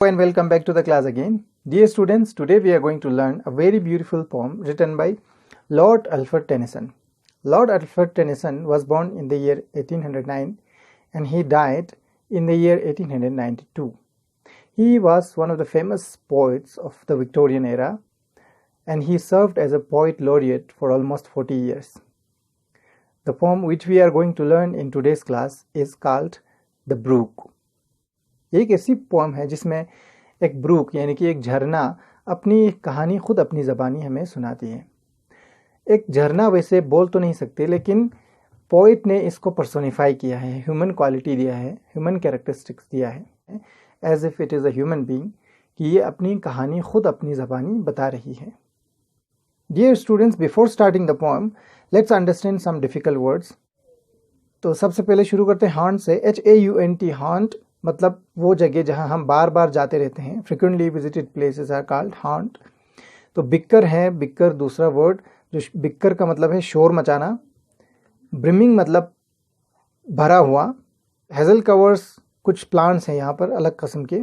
And welcome back to the class again. Dear students, today we are going to learn a very beautiful poem written by Lord Alfred Tennyson. Lord Alfred Tennyson was born in the year 1809 and he died in the year 1892. He was one of the famous poets of the Victorian era and he served as a poet laureate for almost 40 years. The poem which we are going to learn in today's class is called The Brook. ये एक ऐसी pome है जिसमें एक Brooke यानी कि एक झरना अपनी कहानी खुद अपनी ज़बानी हमें सुनाती है। एक झरना वैसे बोल तो नहीं सकते, लेकिन पोइट ने इसको पर्सोनिफाई किया है, ह्यूमन क्वालिटी दिया है, ह्यूमन कैरेक्टरिस्टिक्स दिया है, as if it is a human being, कि ये अपनी कहानी खुद अपनी ज़बानी बता रही है। Dear students, before starting the poem let's understand some difficult words. तो सबसे पहले शुरू करते हैं हॉन्ट से। HAUNT, हॉन्ट मतलब वो जगह जहाँ हम बार बार जाते रहते हैं। Frequently visited places are called haunt. तो बिक्कर है, बिक्कर दूसरा वर्ड, जो बिक्कर का मतलब है शोर मचाना। ब्रिमिंग मतलब भरा हुआ। हेजल कवर्स कुछ प्लांट्स हैं यहाँ पर अलग किस्म के।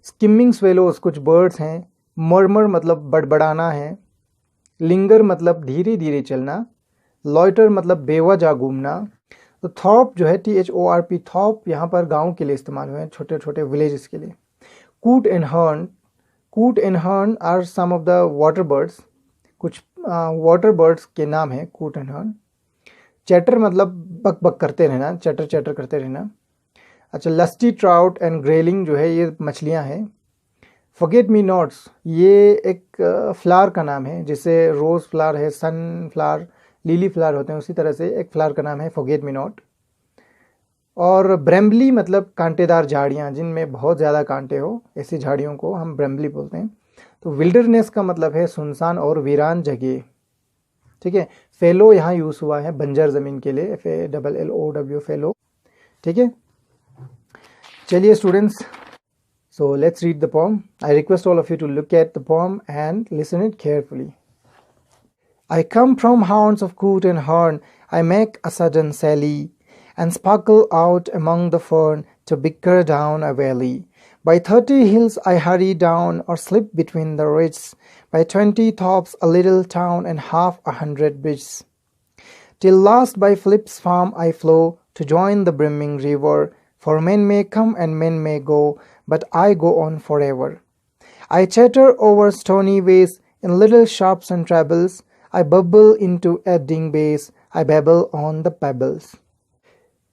स्किमिंग स्वेलोज कुछ बर्ड्स हैं। मर्मर मतलब बड़बड़ाना है। लिंगर मतलब धीरे धीरे चलना। लॉइटर मतलब बेवजह घूमना। तो थॉप जो है THORP, थॉप यहाँ पर गांव के लिए इस्तेमाल हुए हैं, छोटे छोटे विलेजेस के लिए। Coot and hern are some of the water birds, कुछ वाटर बर्ड्स के नाम है कूट एंड हर्न। चैटर मतलब बक बक करते रहना, चैटर चैटर करते रहना। अच्छा, लस्टी ट्राउट एंड ग्रेलिंग जो है ये मछलियाँ हैं। फॉरगेट मी नॉट्स ये एक फ्लावर का नाम है, जैसे रोज़ फ्लावर है, सन फ्लावर, लिली फ्लावर होते हैं, उसी तरह से एक फ्लावर का नाम है फॉरगेट मी नॉट। और ब्रेम्बली मतलब कांटेदार झाड़ियाँ जिनमें बहुत ज़्यादा कांटे हो, ऐसी झाड़ियों को हम ब्रेम्बली बोलते हैं। तो विल्डरनेस का मतलब है सुनसान और वीरान जगह। ठीक है। फेलो यहाँ यूज़ हुआ है बंजर ज़मीन के लिए, FALLOW, फेलो। ठीक है, चलिए students, so let's read the poem. I request all of you to look at the poem and listen it carefully. I come from haunts of coot and hern, I make a sudden sally, and sparkle out among the fern to bicker down a valley. By 30 hills I hurry down, or slip between the ridges, by 20 tops a little town and half a hundred bridges. Till last by Philip's farm I flow, to join the brimming river, for men may come and men may go, but I go on forever. I chatter over stony ways, in little shops and trebles, I bubble into ebbing bays, I babble on the pebbles.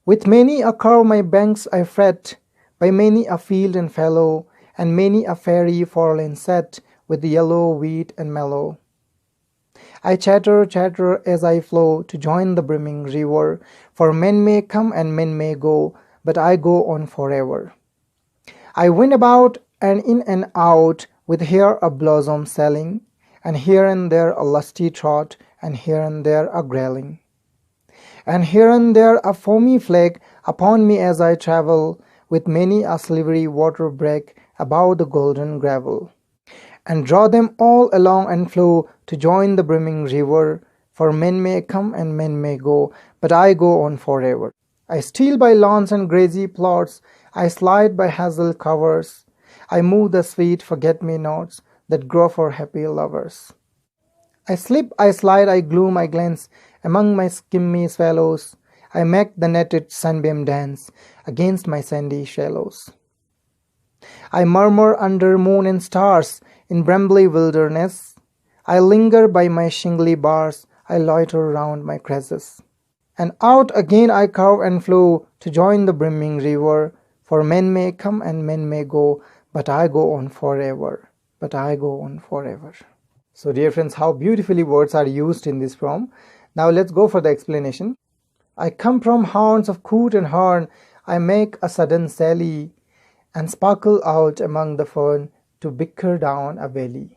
With many a curve my banks I fret, by many a field and fallow, and many a fairy foreland set, with yellow wheat and mallow. I chatter, chatter as I flow, to join the brimming river, for men may come and men may go, but I go on forever. I win about and in and out, with here a blossom selling, and here and there a lusty trot, and here and there a growling, and here and there a foamy flake upon me as I travel, with many a silvery water break above the golden gravel, and draw them all along and flow, to join the brimming river, for men may come and men may go, but I go on forever. I steal by lawns and grassy plots, I slide by hazel covers, I move the sweet forget-me-nots that grow for happy lovers. I slip, I slide, I gloom, I glance among my skimmy swallows, I make the netted sunbeam dance against my sandy shallows. I murmur under moon and stars in brambly wilderness, I linger by my shingly bars, I loiter round my crevices. And out again I curve and flow, to join the brimming river, for men may come and men may go, but I go on forever, but I go on forever. So dear friends, how beautifully words are used in this poem. Now let's go for the explanation. I come from haunts of coot and hern, I make a sudden sally, and sparkle out among the fern to bicker down a valley.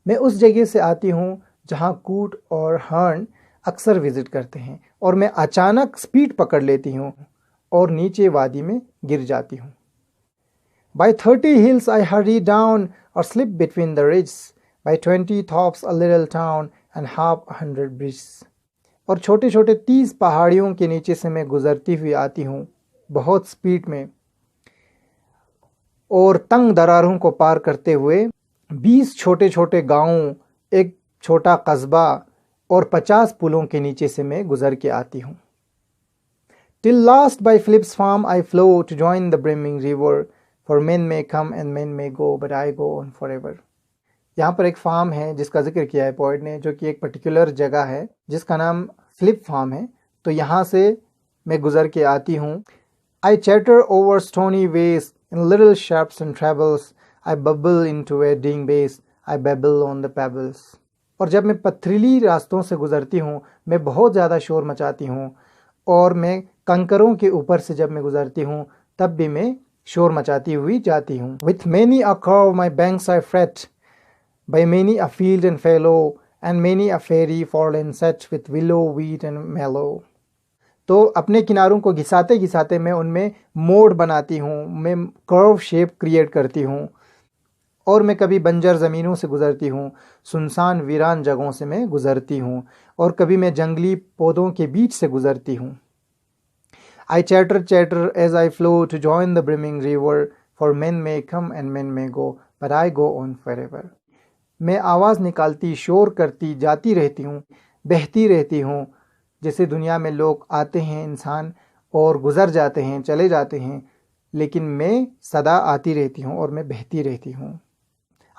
मैं उस जगह से आती हूँ जहाँ कूट और हर्न अक्सर विजिट करते हैं, और मैं अचानक स्पीड पकड़ लेती हूँ और नीचे वादी में गिर जाती हूँ. By 30 hills I hurry down, or slip between the ridges, by 20 tops a little town and half a hundred bridges. और छोटे छोटे 30 पहाड़ियों के नीचे से मैं गुजरती हुई आती हूँ बहुत स्पीड में, और तंग दरारों को पार करते हुए 20 छोटे छोटे गांवों, एक छोटा कस्बा और 50 पुलों के नीचे से मैं गुजर के आती हूँ। Till last by Philip's farm I flow to join the brimming river, for men may come and men may go, but I go on forever. यहाँ पर एक फार्म है जिसका जिक्र किया है पोएट ने, जो कि एक पर्टिकुलर जगह है जिसका नाम फ्लिप फार्म है। तो यहाँ से मैं गुजर के आती हूँ। I chatter over stony ways in little sharps and travels, I bubble into wedding bass, I babble on the pebbles. और जब मैं पथरीली रास्तों से गुजरती हूँ मैं बहुत ज़्यादा शोर मचाती हूँ, और मैं कंकरों के ऊपर से जब मैं गुजरती हूँ तब भी मैं शोर मचाती हुई जाती हूँ। With many a curve my banks I fret, by many a field and fallow, and many a fairy fallen set with willow, wheat and mallow. तो अपने किनारों को घिसाते घिसाते मैं उनमें मोड़ बनाती हूँ, मैं कर्व शेप क्रिएट करती हूँ, और मैं कभी बंजर ज़मीनों से गुज़रती हूँ, सुनसान वीरान जगहों से मैं गुज़रती हूँ, और कभी मैं जंगली पौधों के बीच से गुज़रती हूँ। I chatter, chatter as I flow to join the brimming river, for men may come and men may go, but I go on forever. मैं आवाज़ निकालती, शोर करती जाती रहती हूँ, बहती रहती हूँ, जैसे दुनिया में लोग आते हैं इंसान और गुज़र जाते हैं, चले जाते हैं, लेकिन मैं सदा आती रहती हूँ और मैं बहती रहती हूँ।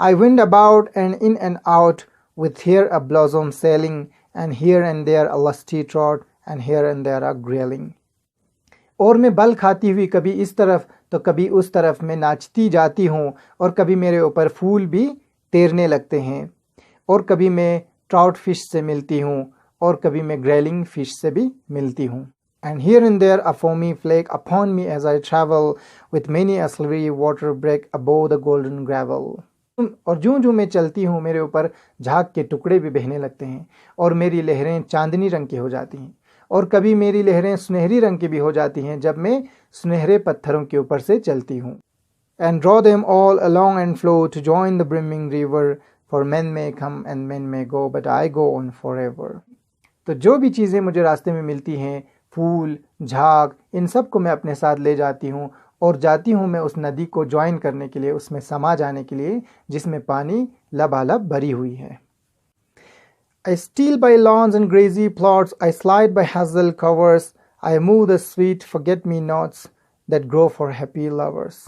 I wind about and in and out, with here a blossom sailing, and here and there a lusty trot, and here and there a grayling. और मैं बल खाती हुई कभी इस तरफ तो कभी उस तरफ मैं नाचती जाती हूँ, और कभी मेरे ऊपर फूल भी तैरने लगते हैं, और कभी मैं ट्राउट फिश से मिलती हूँ, और कभी मैं ग्रेलिंग फिश से भी मिलती हूँ। And here and there a foamy flake upon me as I travel, with many a silvery water break above the golden gravel. और जूं जूं मैं चलती हूँ मेरे ऊपर झाग के टुकड़े भी बहने लगते हैं, और मेरी लहरें चांदनी रंग की हो जाती हैं, और कभी मेरी लहरें सुनहरी रंग की भी हो जाती हैं जब मैं सुनहरे पत्थरों के ऊपर से चलती हूँ। And draw them all along and flow to join the brimming river, for men may come and men may go, but I go on forever. तो जो भी चीज़ें मुझे रास्ते में मिलती हैं, फूल, झाग, इन सब को मैं अपने साथ ले जाती हूँ, और जाती हूँ मैं उस नदी को ज्वाइन करने के लिए, उसमें समा जाने के लिए जिसमें पानी लबालब भरी हुई है। I steal by lawns and grassy plots, I slide by hazel covers, I move the sweet forget-me-nots that grow for happy lovers.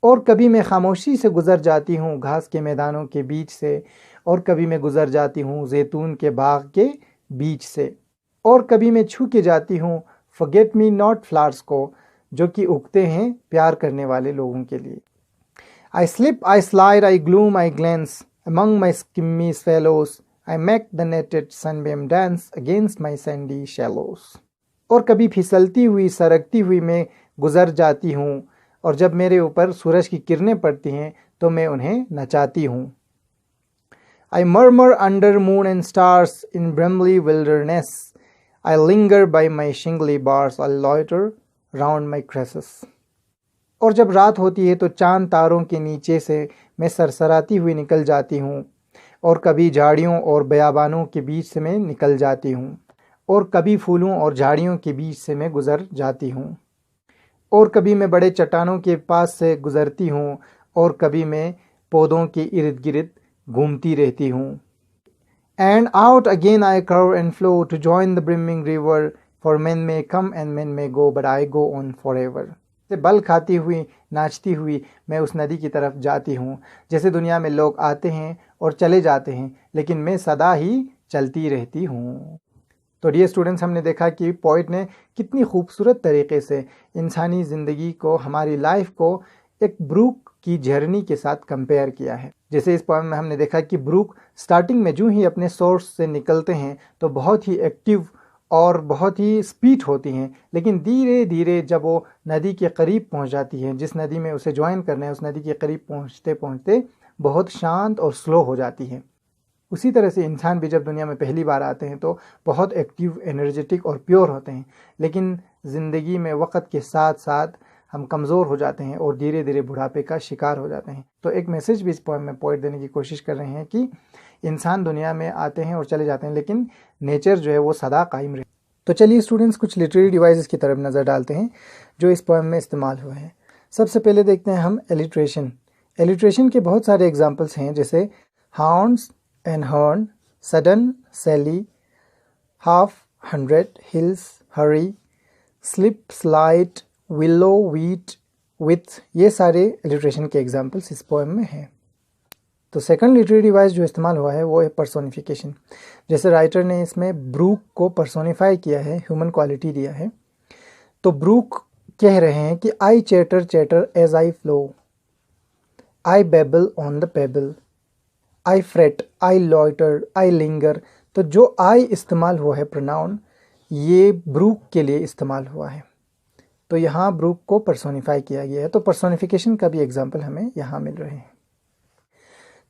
और कभी मैं खामोशी से गुजर जाती हूँ घास के मैदानों के बीच से, और कभी मैं गुजर जाती हूँ जैतून के बाग के बीच से, और कभी मैं छू के जाती हूँ forget me not flowers को, जो कि उगते हैं प्यार करने वाले लोगों के लिए। I slip, I slide, I gloom, I glance among my skimmy swallows, I make the netted sunbeam dance against my sandy shallows. और कभी फिसलती हुई सरकती हुई मैं गुजर जाती हूँ, और जब मेरे ऊपर सूरज की किरणें पड़ती हैं तो मैं उन्हें नचाती हूँ। I murmur under moon and stars in bramble wilderness, I linger by my shingly bars, I loiter round my cresses. और जब रात होती है तो चांद तारों के नीचे से मैं सरसराती हुई निकल जाती हूँ, और कभी झाड़ियों और बयाबानों के बीच से मैं निकल जाती हूँ, और कभी फूलों और झाड़ियों के बीच से मैं गुजर जाती हूँ, और कभी मैं बड़े चट्टानों के पास से गुजरती हूँ, और कभी मैं पौधों के इर्द गिर्द घूमती रहती हूँ। And out again I curve and flow to join the brimming river, for men may come and men may go, but I go on forever. से बल खाती हुई नाचती हुई मैं उस नदी की तरफ जाती हूँ, जैसे दुनिया में लोग आते हैं और चले जाते हैं, लेकिन मैं सदा ही चलती रहती हूँ। तो डियर स्टूडेंट्स, हमने देखा कि पोइट ने कितनी खूबसूरत तरीके से इंसानी ज़िंदगी को, हमारी लाइफ को एक ब्रूक की जर्नी के साथ कंपेयर किया है। जैसे इस पोएम में हमने देखा कि ब्रूक स्टार्टिंग में जो ही अपने सोर्स से निकलते हैं तो बहुत ही एक्टिव और बहुत ही स्पीड होती हैं, लेकिन धीरे धीरे जब वो नदी के करीब पहुंच जाती है, जिस नदी में उसे ज्वाइन करना है, उस नदी के करीब पहुंचते पहुंचते बहुत शांत और स्लो हो जाती है। उसी तरह से इंसान भी जब दुनिया में पहली बार आते हैं तो बहुत एक्टिव, एनर्जेटिक और प्योर होते हैं, लेकिन ज़िंदगी में वक्त के साथ साथ हम कमज़ोर हो जाते हैं और धीरे धीरे बुढ़ापे का शिकार हो जाते हैं। तो एक मैसेज भी इस पोएम में पोएट देने की कोशिश कर रहे हैं कि इंसान दुनिया में आते हैं और चले जाते हैं, लेकिन नेचर जो है वो सदा कायम रहे। तो चलिए स्टूडेंट्स, कुछ लिटरेरी डिवाइसेस की तरफ नज़र डालते हैं जो इस पोएम में इस्तेमाल हुए हैं। सबसे पहले देखते हैं हम एलिट्रेशन। एलिट्रेशन के बहुत सारे एग्जाम्पल्स हैं, जैसे haunts and hern, sudden, sally, half, 100, hills, hurry, slip, slide, willow, weed, with, ये सारे एलिट्रेशन के एग्जाम्पल्स इस पोएम में हैं। तो सेकंड लिटरेरी डिवाइस जो इस्तेमाल हुआ है वो है पर्सोनिफिकेशन। जैसे राइटर ने इसमें ब्रूक को पर्सोनिफाई किया है, ह्यूमन क्वालिटी दिया है। तो ब्रूक कह रहे हैं कि I chatter chatter as I flow, I babble on the pebble, I fret, I loiter, I linger. तो जो आई इस्तेमाल हुआ है प्रोनाउन, ये ब्रूक के लिए इस्तेमाल हुआ है। तो यहाँ ब्रूक को पर्सोनिफाई किया गया है। तो पर्सोनिफिकेशन का भी एग्जाम्पल हमें यहाँ मिल रहे हैं।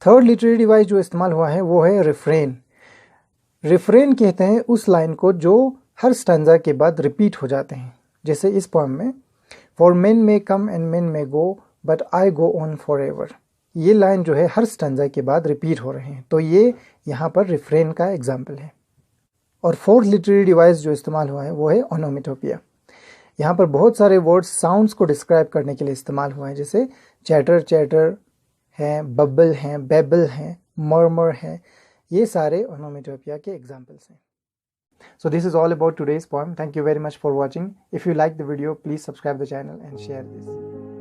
थर्ड लिटरेरी डिवाइस जो इस्तेमाल हुआ है वो है रिफ्रेन। रिफ्रेन कहते हैं उस लाइन को जो हर स्टैंजा के बाद रिपीट हो जाते हैं। जैसे इस पोएम में, for main may come and main may go but I go on for ever, ये लाइन जो है हर स्टैंजा के बाद रिपीट हो रहे हैं। तो ये यहाँ पर रिफ्रेन का एग्जाम्पल है। और फोर्थ लिटरेरी डिवाइस जो इस्तेमाल हुआ है वो है ओनोमेटोपिया। यहाँ पर बहुत सारे वर्ड्स साउंड्स को डिस्क्राइब करने के लिए इस्तेमाल हुए हैं, जैसे चैटर चैटर हैं, बबल हैं, बेबल हैं, मर्मर हैं। ये सारे ओनोमेटोपिया के एग्जाम्पल्स हैं। So this is all about today's poem. Thank you very much for watching. If you like the video, please subscribe the channel and share this.